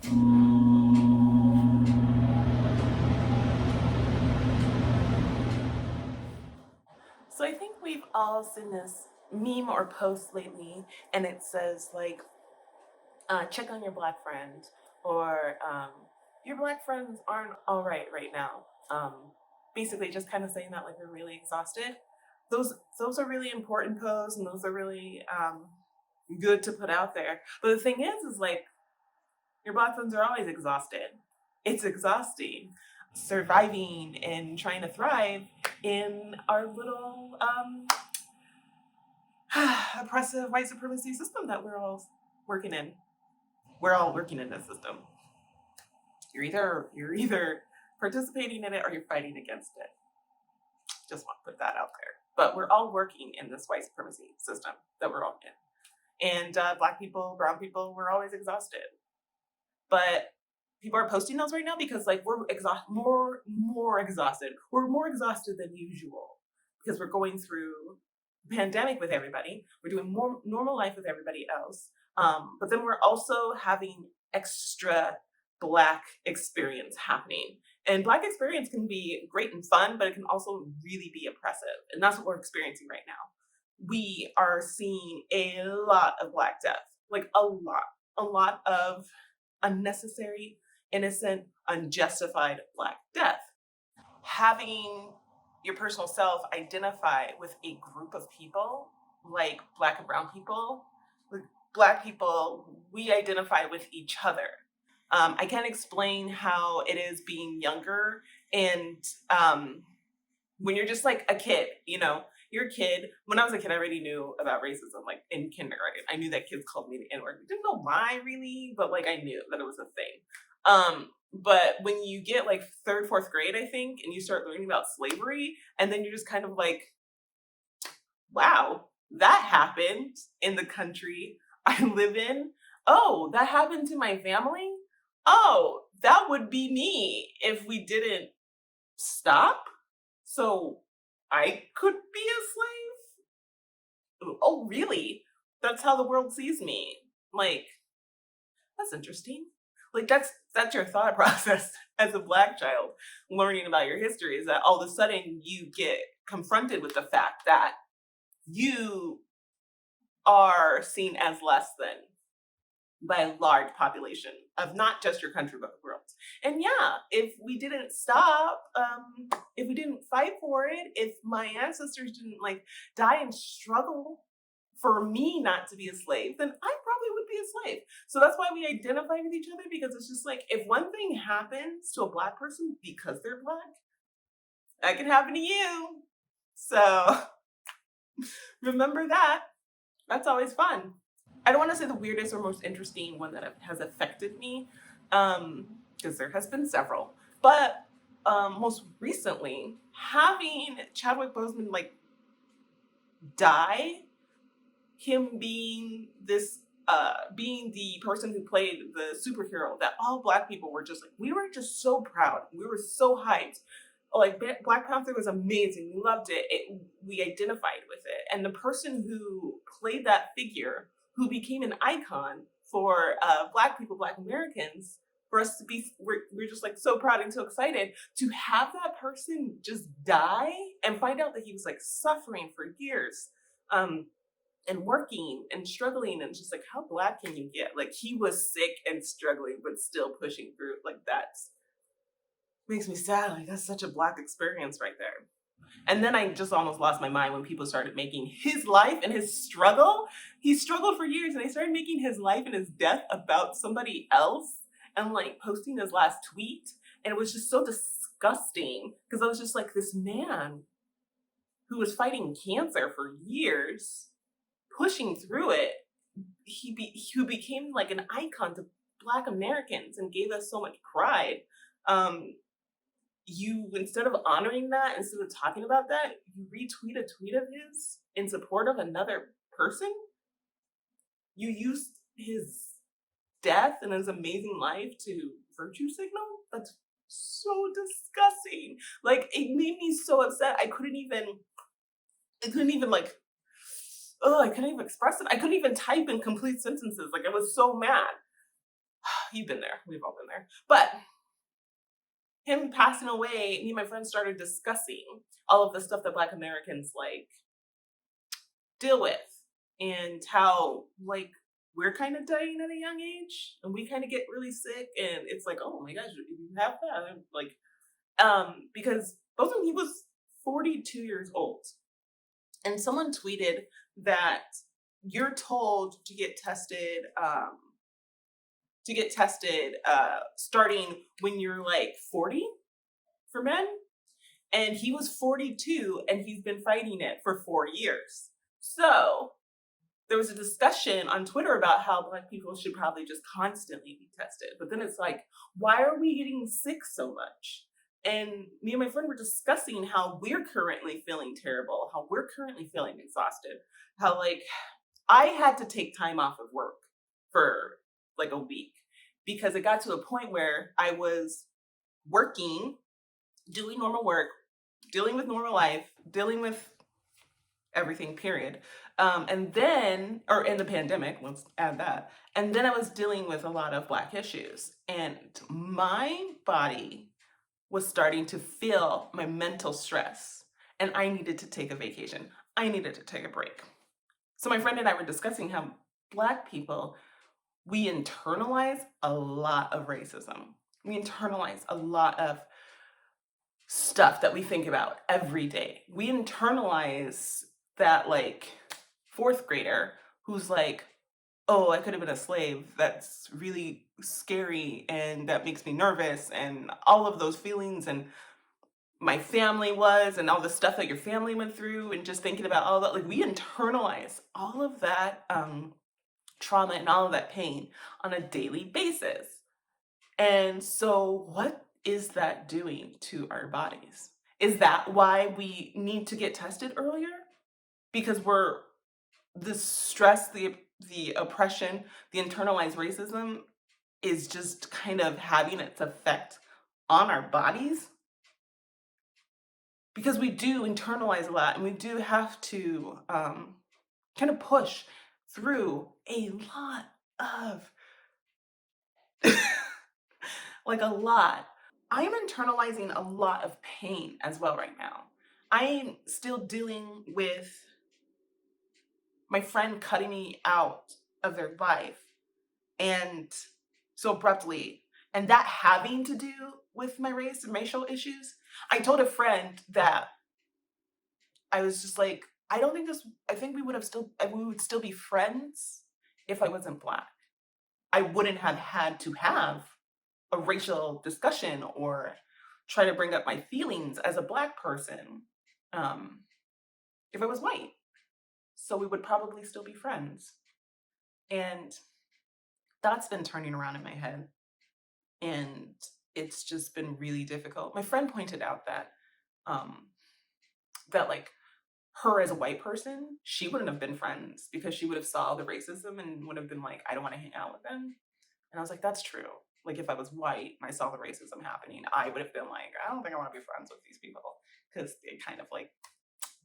So I think we've all seen this meme or post lately, and it says like, check on your black friend, or your black friends aren't all right now. Basically, just kind of saying that like we're really exhausted. Those are really important posts, and those are really good to put out there. But the thing is like your black friends are always exhausted. It's exhausting surviving and trying to thrive in our little oppressive white supremacy system that we're all working in. We're all working in this system. You're either participating in it or you're fighting against it. Just want to put that out there. But we're all working in this white supremacy system that we're all in. And black people, brown people, we're always exhausted. But people are posting those right now because like we're more exhausted. We're more exhausted than usual because we're going through the pandemic with everybody. We're doing more normal life with everybody else. But then we're also having extra black experience happening. And black experience can be great and fun, but it can also really be oppressive. And that's what we're experiencing right now. We are seeing a lot of black death, like a lot of unnecessary, innocent, unjustified black death. Having your personal self identify with a group of people, like black and brown people, like black people, we identify with each other. I can't explain how it is being younger and when you're just like a kid, you're a kid. When I was a kid, I already knew about racism, like in kindergarten. I knew that kids called me the N-word. I didn't know why really, but like I knew that it was a thing. But when you get like third, fourth grade, I think, and you start learning about slavery, and then you're just kind of like, wow, that happened in the country I live in. Oh, that happened to my family. Oh, that would be me if we didn't stop. So I could be a slave? Oh, really? That's how the world sees me. Like, that's interesting. Like that's your thought process as a black child learning about your history is that all of a sudden you get confronted with the fact that you are seen as less than by a large population of not just your country but the world. And yeah, if we didn't stop, if we didn't fight for it, if my ancestors didn't like die and struggle for me not to be a slave, then I probably would be a slave. So that's why we identify with each other because it's just like if one thing happens to a black person because they're black, that can happen to you. So remember that. That's always fun. I don't want to say the weirdest or most interesting one that has affected me, because there has been several. But most recently, having Chadwick Boseman like die, him being this, being the person who played the superhero that all black people were just like, we were just so proud, we were so hyped. Like Black Panther was amazing, we loved it. We identified with it, and the person who played that figure who became an icon for Black people, Black Americans, for us to be, we're just like so proud and so excited to have that person just die and find out that he was like suffering for years, and working and struggling, and just like how Black can you get? Like he was sick and struggling, but still pushing through. Like that makes me sad. Like that's such a Black experience right there. And then I just almost lost my mind when people started making his life and his struggle. He struggled for years and they started making his life and his death about somebody else and like posting his last tweet. And it was just so disgusting because I was just like, this man who was fighting cancer for years, pushing through it, who became like an icon to Black Americans and gave us so much pride. You, instead of honoring that, instead of talking about that, you retweet a tweet of his in support of another person. You used his death and his amazing life to virtue signal. That's so disgusting. Like it made me so upset. I couldn't even like, I couldn't even express it. I couldn't even type in complete sentences. Like I was so mad. you've been there. We've all been there. But him passing away, me and my friends started discussing all of the stuff that Black Americans like deal with, and how like we're kind of dying at a young age and we kind of get really sick, and it's like, oh my gosh, you have that, like because Bozeman, he was 42 years old, and someone tweeted that you're told to get tested starting when you're like 40 for men, and he was 42 and he's been fighting it for 4 years. So there was a discussion on Twitter about how Black people should probably just constantly be tested. But then it's like, why are we getting sick so much? And me and my friend were discussing how we're currently feeling terrible, how we're currently feeling exhausted, how like I had to take time off of work for like a week because it got to a point where I was working, doing normal work, dealing with normal life, dealing with everything, period. And then, or in the pandemic, let's add that. And then I was dealing with a lot of Black issues. And my body was starting to feel my mental stress. And I needed to take a vacation. I needed to take a break. So my friend and I were discussing how Black people, we internalize a lot of racism. We internalize a lot of stuff that we think about every day. We internalize that like fourth grader who's like, oh, I could have been a slave. That's really scary and that makes me nervous, and all of those feelings, and my family was, and all the stuff that your family went through, and just thinking about all that. Like we internalize all of that trauma and all of that pain on a daily basis. And so, what is that doing to our bodies? Is that why we need to get tested earlier? Because we're the stress, the oppression, the internalized racism is just kind of having its effect on our bodies? Because we do internalize a lot, and we do have to kind of push through a lot of like a lot. I am internalizing a lot of pain as well right now. I am still dealing with my friend cutting me out of their life and so abruptly, and that having to do with my race and racial issues. I told a friend that I was just like, I think we would still be friends if I wasn't Black. I wouldn't have had to have a racial discussion or try to bring up my feelings as a Black person if I was white. So we would probably still be friends. And that's been turning around in my head. And it's just been really difficult. My friend pointed out that um, that like her as a white person, she wouldn't have been friends because she would have saw the racism and would have been like, I don't want to hang out with them. And I was like, that's true. Like if I was white and I saw the racism happening, I would have been like, I don't think I want to be friends with these people because they kind of like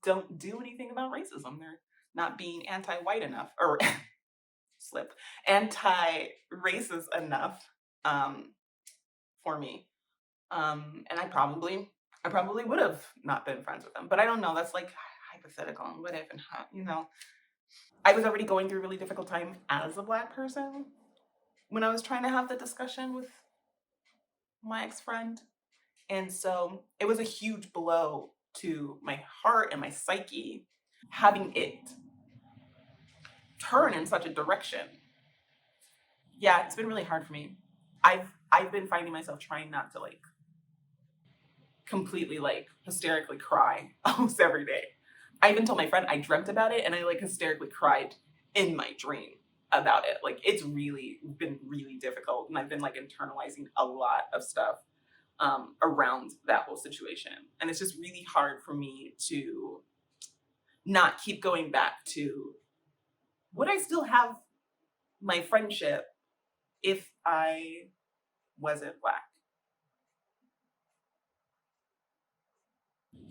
don't do anything about racism. They're not being anti-white enough, or slip, anti-racist enough for me. And I probably would have not been friends with them, but I don't know. That's like hypothetical and what if and how, you know. I was already going through a really difficult time as a Black person when I was trying to have the discussion with my ex-friend. And so it was a huge blow to my heart and my psyche having it turn in such a direction. Yeah, it's been really hard for me. I've been finding myself trying not to like completely like hysterically cry almost every day. I even told my friend I dreamt about it and I like hysterically cried in my dream about it. Like it's really been really difficult, and I've been like internalizing a lot of stuff around that whole situation. And it's just really hard for me to not keep going back to, would I still have my friendship if I wasn't Black?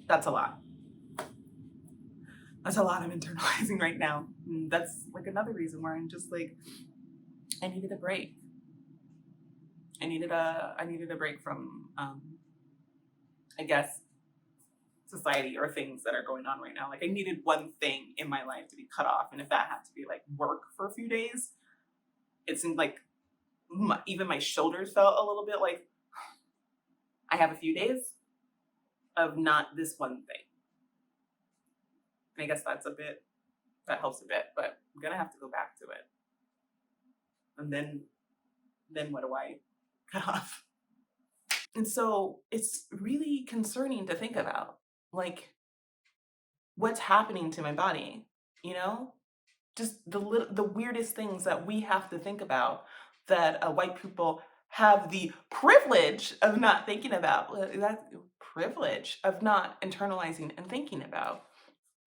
That's a lot. That's a lot I'm internalizing right now. And that's like another reason why I'm just like, I needed a break. I needed a break from I guess society or things that are going on right now. Like I needed one thing in my life to be cut off, and if that had to be like work for a few days, it seemed like even my shoulders felt a little bit like I have a few days of not this one thing. And I guess that helps a bit, but I'm gonna have to go back to it. And then what do I cut off? And so it's really concerning to think about, like, what's happening to my body, you know? Just the weirdest things that we have to think about that white people have the privilege of not thinking about. That privilege of not internalizing and thinking about.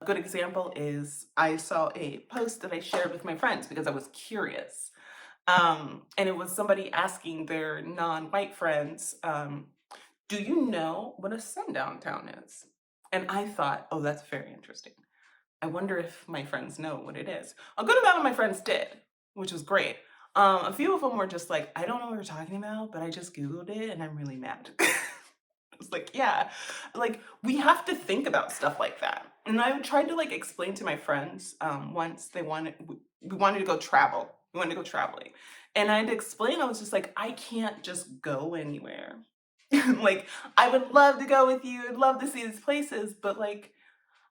A good example is I saw a post that I shared with my friends because I was curious. And it was somebody asking their non-white friends, do you know what a sundown town is? And I thought, oh, that's very interesting. I wonder if my friends know what it is. A good amount of my friends did, which was great. A few of them were just like, I don't know what you're talking about, but I just Googled it and I'm really mad. It's like, yeah, like we have to think about stuff like that. And I tried to like explain to my friends once we wanted to go travel. We wanted to go traveling. And I had to explain, I was just like, I can't just go anywhere. Like, I would love to go with you, I'd love to see these places, but like,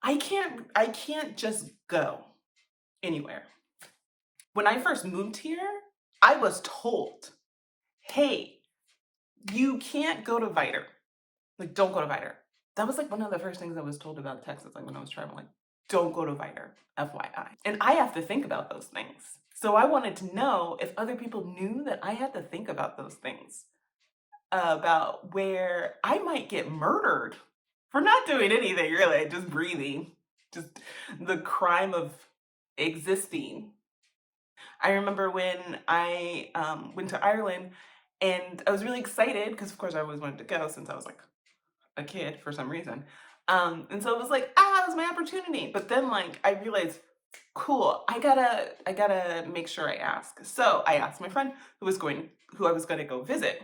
I can't just go anywhere. When I first moved here, I was told, hey, you can't go to Viter. Like, don't go to Viter. That was like one of the first things I was told about Texas, like when I was traveling. Don't go to Viter, FYI. And I have to think about those things. So I wanted to know if other people knew that I had to think about those things, about where I might get murdered for not doing anything really, just breathing, just the crime of existing. I remember when I went to Ireland and I was really excited because, of course, I always wanted to go since I was like a kid for some reason. And so it was like, it was my opportunity. But then, like, I realized, cool, I gotta make sure I ask. So I asked my friend who I was going to go visit.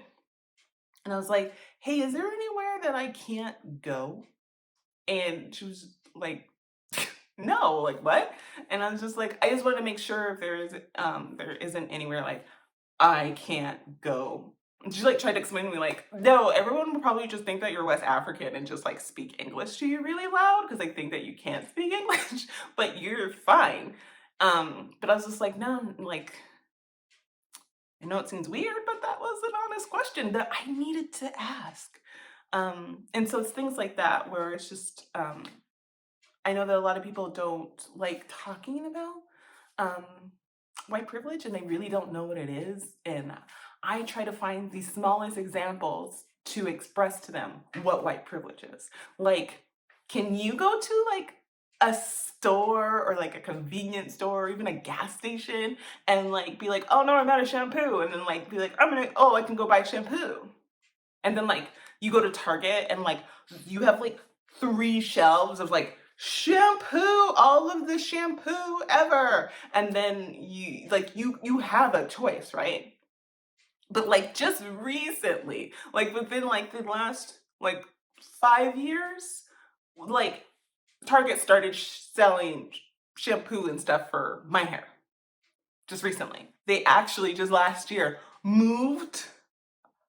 And I was like, hey, is there anywhere that I can't go? And she was like, no, like what? And I was just like, I just want to make sure if there isn't anywhere like I can't go. And she like tried to explain to me like, no, everyone will probably just think that you're West African and just like speak English to you really loud because they think that you can't speak English, but you're fine. But I was just like, no, like I know it seems weird, but that was an honest question that I needed to ask. And so it's things like that where it's just I know that a lot of people don't like talking about um, white privilege and they really don't know what it is. And I try to find the smallest examples to express to them what white privilege is. Like, can you go to like a store or like a convenience store or even a gas station and like be like, oh no, I'm out of shampoo. And then like be like, I can go buy shampoo. And then like you go to Target and like you have like 3 shelves of like shampoo, all of the shampoo ever. And then you have a choice, right? But like just recently, like within like the last like 5 years, like Target started selling shampoo and stuff for my hair. Just recently. They actually just last year moved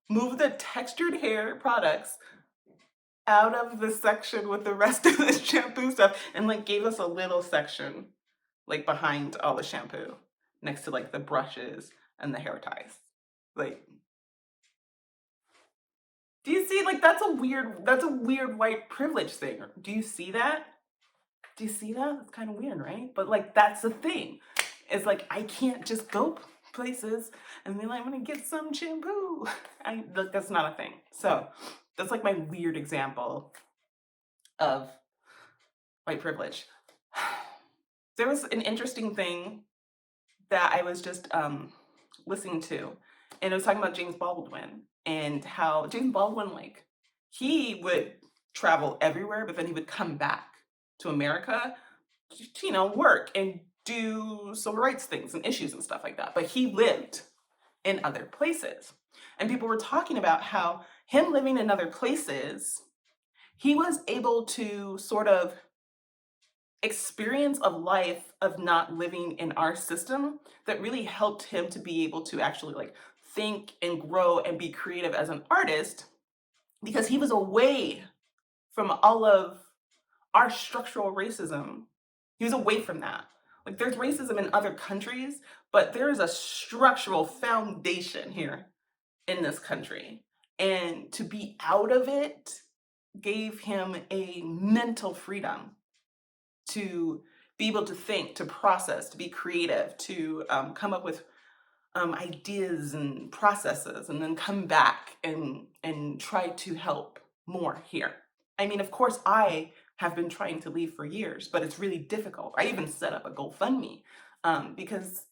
the textured hair products out of the section with the rest of the shampoo stuff and like gave us a little section like behind all the shampoo next to like the brushes and the hair ties. Like, do you see, like that's a weird white privilege thing. Do you see that? Do you see that? It's kind of weird, right? But like that's the thing. It's like I can't just go places and be like, I'm gonna get some shampoo. That's not a thing. So that's like my weird example of white privilege. There was an interesting thing that I was just listening to, and it was talking about James Baldwin and how James Baldwin, like, he would travel everywhere, but then he would come back to America to, work and do civil rights things and issues and stuff like that. But he lived in other places. And people were talking about how him living in other places, he was able to sort of experience of life of not living in our system that really helped him to be able to actually like think and grow and be creative as an artist because he was away from all of our structural racism. He was away from that. Like there's racism in other countries, but there is a structural foundation here in this country. And to be out of it gave him a mental freedom to be able to think, to process, to be creative, to come up with ideas and processes, and then come back and try to help more here. I mean, of course, I have been trying to leave for years, but it's really difficult. I even set up a GoFundMe because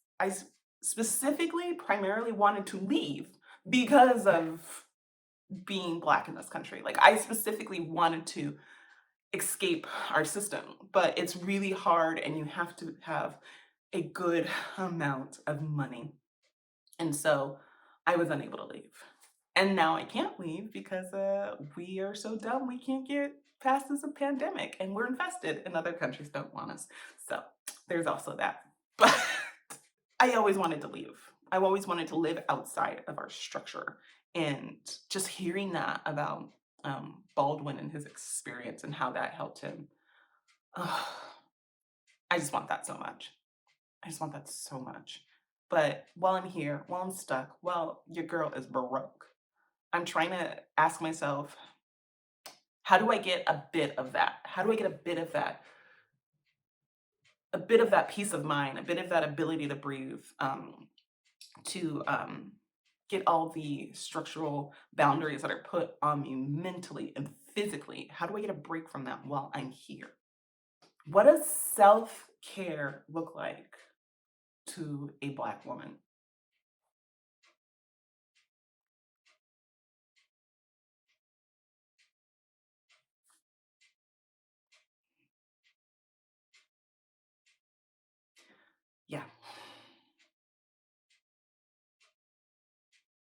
specifically, primarily wanted to leave because of being Black in this country. Like, I specifically wanted to escape our system, but it's really hard, and you have to have a good amount of money. And so I was unable to leave. And now I can't leave because we are so dumb we can't get past this pandemic and we're infested and other countries don't want us. So there's also that. But I always wanted to leave. I always wanted to live outside of our structure. And just hearing that about Baldwin and his experience and how that helped him, I just want that so much. I just want that so much. But while I'm here, while I'm stuck, while your girl is broke, I'm trying to ask myself, how do I get a bit of that? How do I get a bit of that peace of mind, a bit of that ability to breathe, to get all the structural boundaries that are put on me mentally and physically? How do I get a break from that while I'm here? What does self care look like to a Black woman?